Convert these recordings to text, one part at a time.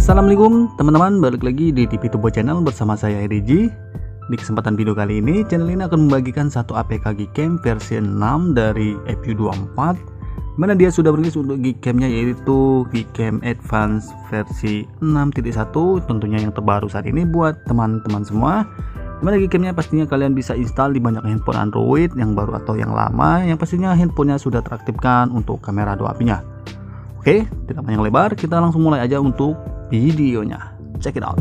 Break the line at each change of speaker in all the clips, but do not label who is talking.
Assalamualaikum teman-teman, balik lagi di TV Turbo Channel bersama saya RJ. Di kesempatan video kali ini, channel ini akan membagikan satu APK Gcam versi 6 dari FU24, mana dia sudah rilis untuk Gcamnya, yaitu Gcam Advance versi 6.1, tentunya yang terbaru saat ini buat teman-teman semua. Dimana Gcamnya pastinya kalian bisa install di banyak handphone Android yang baru atau yang lama, yang pastinya handphonenya sudah teraktifkan untuk kamera 2 apinya. Oke, tidak panjang lebar, kita langsung mulai aja untuk videonya. Check it out.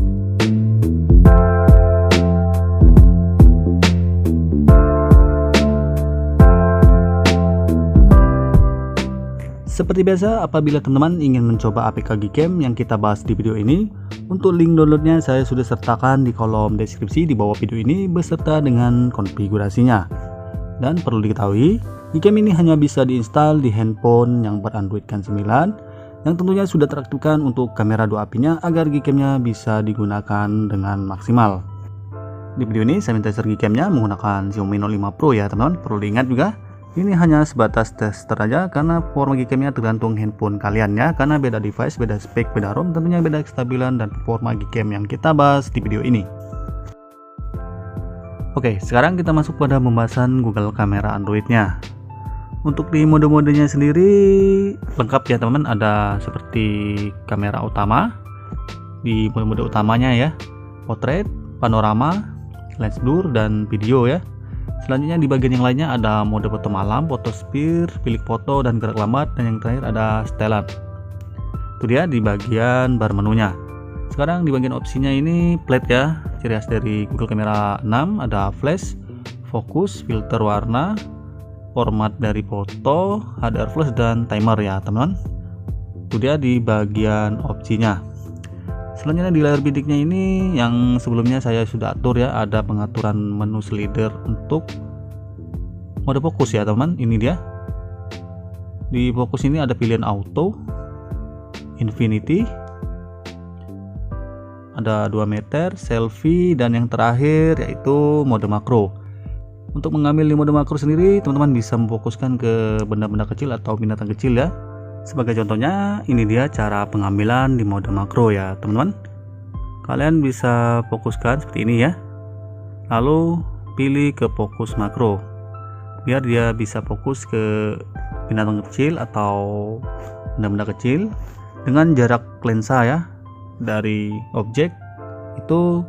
Seperti biasa, apabila teman-teman ingin mencoba APK Gcam yang kita bahas di video ini, untuk link downloadnya saya sudah sertakan di kolom deskripsi di bawah video ini beserta dengan konfigurasinya. Dan perlu diketahui, Gcam ini hanya bisa diinstal di handphone yang berAndroid Gen 9 yang tentunya sudah teraktifkan untuk kamera 2 apinya agar Gcamnya bisa digunakan dengan maksimal. Di video ini saya tester Gcamnya menggunakan Xiaomi Note 5 Pro ya teman-teman. Perlu diingat juga, ini hanya sebatas tester aja karena performa Gcamnya tergantung handphone kalian ya, karena beda device, beda spek, beda ROM, tentunya beda kestabilan dan performa Gcam yang kita bahas di video ini. Oke, sekarang kita masuk pada pembahasan Google kamera Androidnya. Untuk di mode-modenya sendiri lengkap ya teman-teman, ada seperti kamera utama di mode-mode utamanya ya, portrait, panorama, lens blur, dan video ya. Selanjutnya di bagian yang lainnya ada mode foto malam, foto sphere, bilik foto, dan gerak lambat, dan yang terakhir ada setelan. Itu dia di bagian bar menunya. Sekarang di bagian opsinya ini plate ya, ciri khas dari Google Kamera 6, ada flash, fokus, filter warna, format dari foto, HDR flash, dan timer ya teman-teman. Itu dia di bagian opsinya. Selanjutnya di layar bidiknya ini yang sebelumnya saya sudah atur ya, ada pengaturan menu slider untuk mode fokus ya teman-teman. Ini dia. Di fokus ini ada pilihan auto, infinity, ada 2 meter, selfie, dan yang terakhir yaitu mode makro. Untuk mengambil di mode makro sendiri, teman-teman bisa memfokuskan ke benda-benda kecil atau binatang kecil ya. Sebagai contohnya, ini dia cara pengambilan di mode makro ya teman-teman. Kalian bisa fokuskan seperti ini ya, lalu pilih ke fokus makro biar dia bisa fokus ke binatang kecil atau benda-benda kecil dengan jarak lensa ya dari objek itu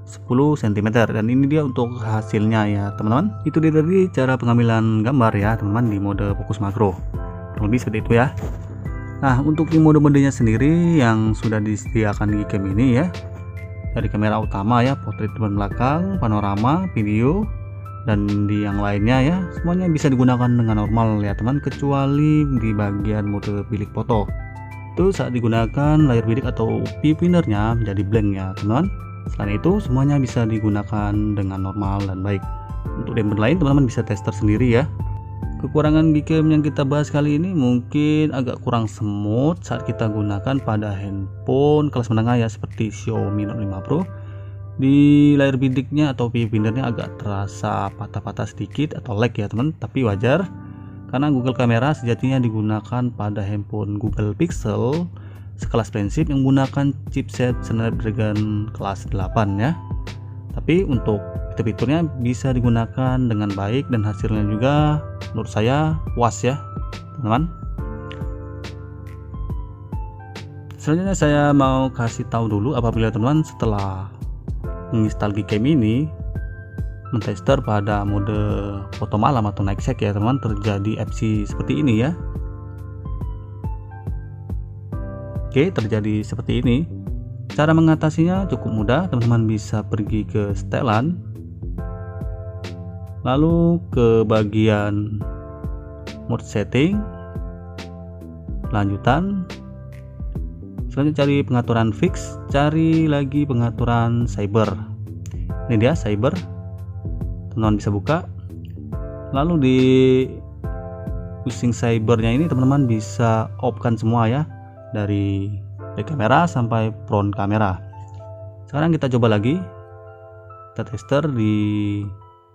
10 cm, dan ini dia untuk hasilnya ya teman-teman. Itu dia tadi cara pengambilan gambar ya teman-teman di mode fokus makro, lebih seperti itu ya. Nah, untuk di mode-modenya sendiri yang sudah disediakan di Gcam ini ya, dari kamera utama ya, portrait depan belakang, panorama, video, dan di yang lainnya ya, semuanya bisa digunakan dengan normal ya teman, kecuali di bagian mode bilik foto. Itu saat digunakan layar bidik atau viewfindernya menjadi blank ya teman-teman. Selain itu semuanya bisa digunakan dengan normal dan baik. Untuk yang lain teman-teman bisa tester sendiri ya. Kekurangan Gcam yang kita bahas kali ini mungkin agak kurang smooth saat kita gunakan pada handphone kelas menengah ya, seperti Xiaomi Note 5 Pro. Di layar bidiknya atau viewfindernya agak terasa patah-patah sedikit atau lag ya teman, tapi wajar karena Google Kamera sejatinya digunakan pada handphone Google Pixel sekelas prinsip yang menggunakan chipset Snapdragon kelas 8 ya. Tapi untuk fitur-fiturnya bisa digunakan dengan baik dan hasilnya juga menurut saya puas ya teman-teman. Selanjutnya saya mau kasih tahu dulu, apabila teman-teman setelah menginstal Gcam ini mentester pada mode foto malam atau night shake ya teman-teman, terjadi FC seperti ini ya. Oke, terjadi seperti ini. Cara mengatasinya cukup mudah, teman-teman bisa pergi ke setelan, lalu ke bagian mode setting, lanjutan, selanjutnya cari pengaturan fix, cari lagi pengaturan cyber. Ini dia cyber, teman-teman bisa buka, lalu di pusing cybernya ini teman-teman bisa off-kan semua ya, dari back kamera sampai front kamera. Sekarang kita coba lagi, kita tester di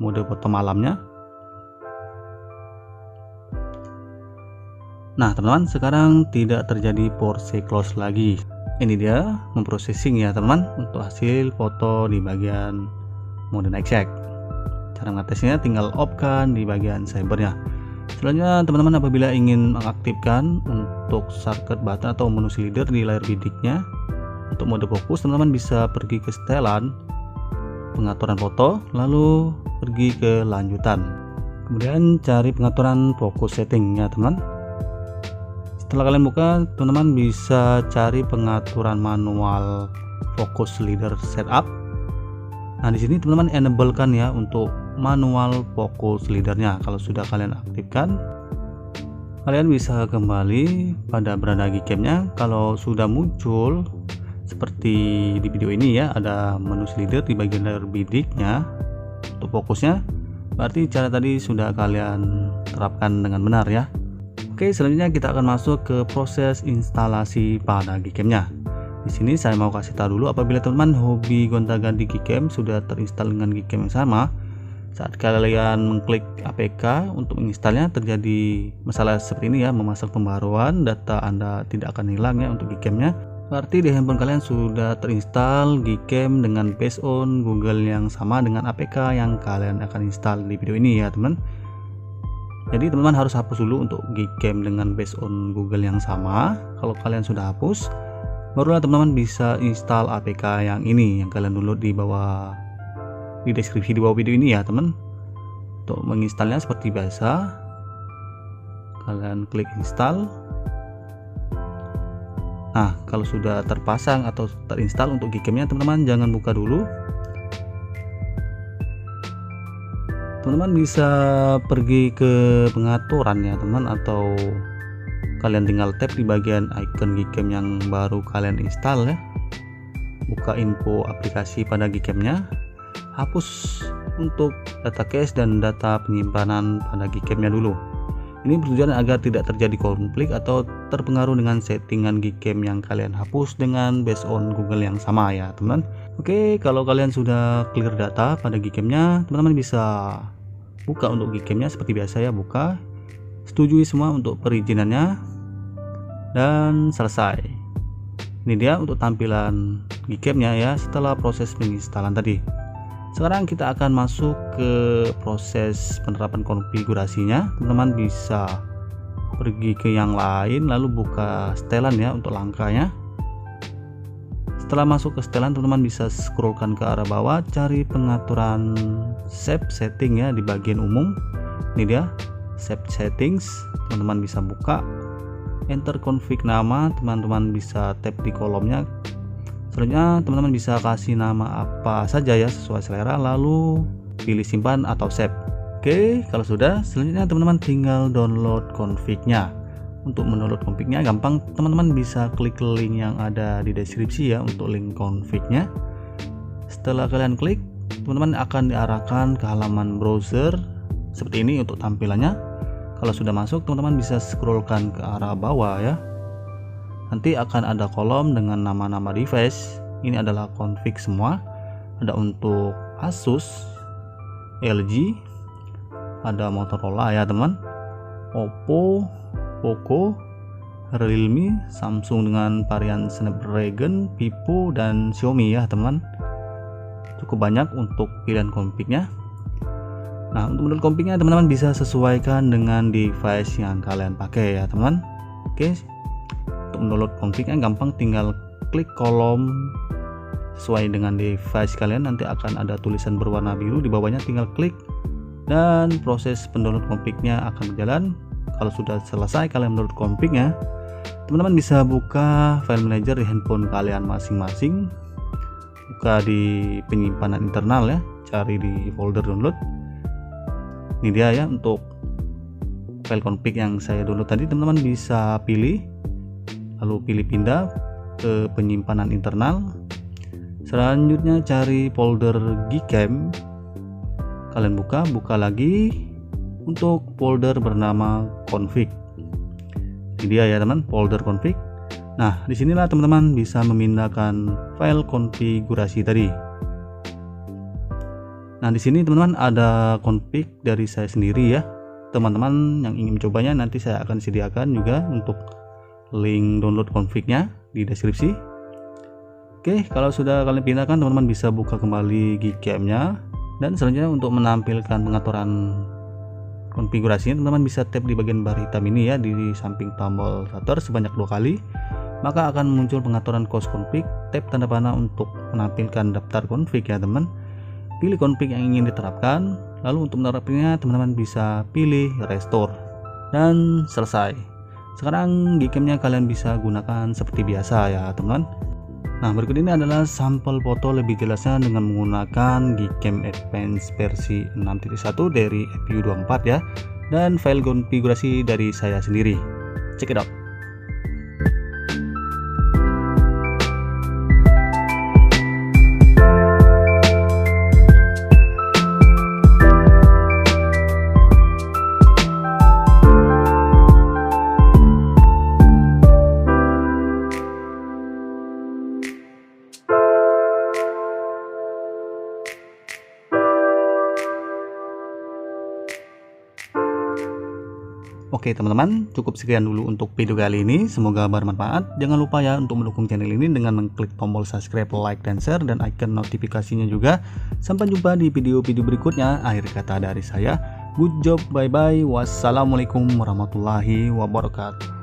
mode foto malamnya. Nah teman-teman, sekarang tidak terjadi force close lagi. Ini dia memprosesing ya teman untuk hasil foto di bagian mode night check. Cara ngetesnya tinggal off kan di bagian cybernya. Selanjutnya teman-teman apabila ingin mengaktifkan untuk shortcut button atau menu slider di layar bidiknya untuk mode fokus, teman-teman bisa pergi ke setelan, pengaturan foto, lalu pergi ke lanjutan. Kemudian cari pengaturan fokus setting ya teman. Setelah kalian buka, teman-teman bisa cari pengaturan manual focus leader setup. Nah, di sini teman-teman enable kan ya untuk manual focus leadernya. Kalau sudah kalian aktifkan, kalian bisa kembali pada beranda Gcam-nya. Kalau sudah muncul seperti di video ini ya, ada menu slider di bagian layar bidiknya untuk fokusnya, berarti cara tadi sudah kalian terapkan dengan benar ya. Oke, selanjutnya kita akan masuk ke proses instalasi pada Gcam-nya. Di sini saya mau kasih tahu dulu, apabila teman-teman hobi gonta-ganti Gcam sudah terinstall dengan Gcam yang sama, saat kalian mengklik APK untuk menginstalnya terjadi masalah seperti ini ya, memasang pembaruan, data Anda tidak akan hilang ya untuk Gcam-nya. Berarti di handphone kalian sudah terinstall Gcam dengan based on Google yang sama dengan APK yang kalian akan install di video ini ya teman. Jadi teman-teman harus hapus dulu untuk Gcam dengan based on Google yang sama. Kalau kalian sudah hapus, barulah teman-teman bisa install APK yang ini yang kalian download di bawah, di deskripsi di bawah video ini ya teman. Untuk menginstalnya seperti biasa, kalian klik install. Nah, kalau sudah terpasang atau terinstall untuk Gcam-nya, teman-teman jangan buka dulu. Teman-teman bisa pergi ke pengaturan ya teman, atau kalian tinggal tap di bagian icon Gcam yang baru kalian install ya. Buka info aplikasi pada Gcam-nya, hapus untuk data cache dan data penyimpanan pada Gcam-nya dulu. Ini bertujuan agar tidak terjadi konflik atau terpengaruh dengan settingan Gcam yang kalian hapus dengan based on Google yang sama ya teman. Oke, kalau kalian sudah clear data pada Gcam-nya, teman-teman bisa buka untuk Gcam-nya seperti biasa ya, buka, setujui semua untuk perizinannya, dan selesai. Ini dia untuk tampilan Gcam-nya ya setelah proses penginstalan tadi. Sekarang kita akan masuk ke proses penerapan konfigurasinya. Teman-teman bisa pergi ke yang lain lalu buka setelan ya untuk langkahnya. Setelah masuk ke setelan, teman-teman bisa scrollkan ke arah bawah, cari pengaturan save setting ya di bagian umum. Ini dia save settings, teman-teman bisa buka, enter config nama, teman-teman bisa tap di kolomnya. Selanjutnya teman-teman bisa kasih nama apa saja ya sesuai selera, lalu pilih simpan atau save. Oke, kalau sudah, selanjutnya teman-teman tinggal download config-nya. Untuk mendownload config-nya gampang, teman-teman bisa klik link yang ada di deskripsi ya untuk link config-nya. Setelah kalian klik, teman-teman akan diarahkan ke halaman browser seperti ini untuk tampilannya. Kalau sudah masuk, teman-teman bisa scrollkan ke arah bawah ya. Nanti akan ada kolom dengan nama-nama device. Ini adalah config semua. Ada untuk Asus, LG, ada Motorola ya teman, Oppo, Poco, Realme, Samsung dengan varian Snapdragon, Vivo, dan Xiaomi ya teman. Cukup banyak untuk pilihan config-nya. Nah, untuk mendownload config-nya teman-teman bisa sesuaikan dengan device yang kalian pakai ya teman. Oke, untuk mendownload config-nya gampang, tinggal klik kolom sesuai dengan device kalian, nanti akan ada tulisan berwarna biru di bawahnya, tinggal klik dan proses pendownload config-nya akan berjalan. Kalau sudah selesai kalian mendownload config-nya, teman-teman bisa buka file manager di handphone kalian masing-masing, buka di penyimpanan internal ya, cari di folder download. Ini dia ya untuk file config yang saya download tadi, teman-teman bisa pilih, lalu pilih pindah ke penyimpanan internal. Selanjutnya cari folder Gcam, kalian buka lagi untuk folder bernama config. Ini dia ya teman, folder config. Nah, disinilah teman-teman bisa memindahkan file konfigurasi tadi. Nah, di sini teman-teman ada config dari saya sendiri ya. Teman-teman yang ingin mencobanya, nanti saya akan sediakan juga untuk link download config-nya di deskripsi. Oke, kalau sudah kalian pindahkan, teman-teman bisa buka kembali Gcam-nya. Dan selanjutnya untuk menampilkan pengaturan konfigurasinya, teman-teman bisa tap di bagian bar hitam ini ya, di samping tombol shutter sebanyak 2 kali. Maka akan muncul pengaturan cost config. Tap tanda panah untuk menampilkan daftar config ya teman. Pilih config yang ingin diterapkan. Lalu untuk menerapkannya, teman-teman bisa pilih restore dan selesai. Sekarang Gcam-nya kalian bisa gunakan seperti biasa ya teman. Nah, berikut ini adalah sampel foto lebih jelasnya dengan menggunakan Gcam Advance versi 6.1 dari FPU24 ya, dan file konfigurasi dari saya sendiri. Check it out. Oke teman-teman, cukup sekian dulu untuk video kali ini, semoga bermanfaat. Jangan lupa ya untuk mendukung channel ini dengan mengklik tombol subscribe, like, dan share, dan icon notifikasinya juga. Sampai jumpa di video-video berikutnya. Akhir kata dari saya, good job, bye bye, wassalamualaikum warahmatullahi wabarakatuh.